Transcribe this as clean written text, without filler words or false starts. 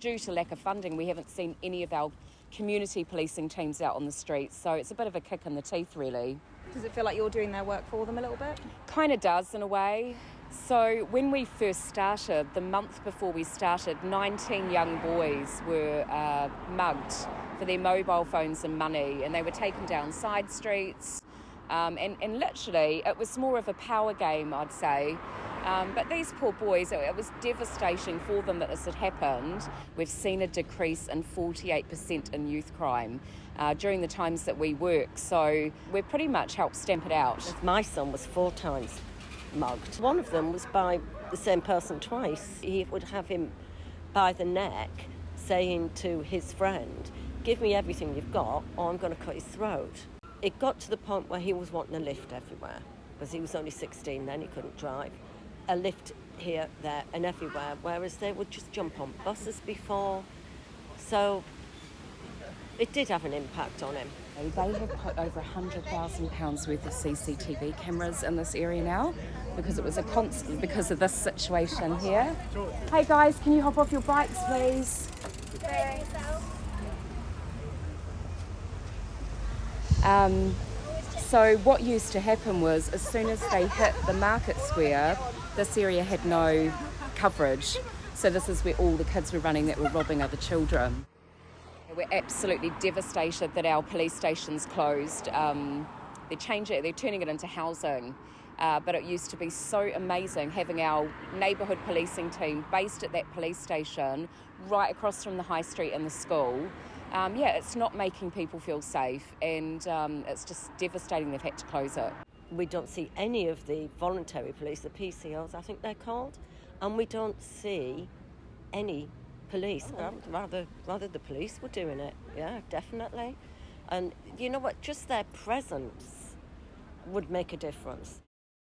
due to lack of funding, we haven't seen any of our community policing teams out on the streets, so it's a bit of a kick in the teeth, really. Does it feel like you're doing their work for them a little bit? Kind of does, in a way. So when we first started, the month before we started, 19 young boys were mugged for their mobile phones and money, and they were taken down side streets. And literally, it was more of a power game, I'd say. But these poor boys, it was devastating for them that this had happened. We've seen a decrease in 48% in youth crime during the times that we work. So we've pretty much helped stamp it out. My son was 4 times mugged. One of them was by the same person twice. He would have him by the neck saying to his friend, "Give me everything you've got or I'm going to cut his throat." It got to the point where he was wanting a lift everywhere, because he was only 16 then, he couldn't drive. A lift here, there and everywhere, whereas they would just jump on buses before. So it did have an impact on him. They have put over £100,000 worth of CCTV cameras in this area now, because it was a constant because of this situation here. Hey guys, can you hop off your bikes, please? So what used to happen was, as soon as they hit the market square, this area had no coverage. So this is where all the kids were running that were robbing other children. We're absolutely devastated that our police station's closed. They're turning it into housing. But it used to be so amazing having our neighbourhood policing team based at that police station right across from the high street and the school. It's not making people feel safe, and it's just devastating they've had to close it. We don't see any of the voluntary police, the PCOs I think they're called, and we don't see any police. Rather the police were doing it, yeah, definitely. And you know what, just their presence would make a difference.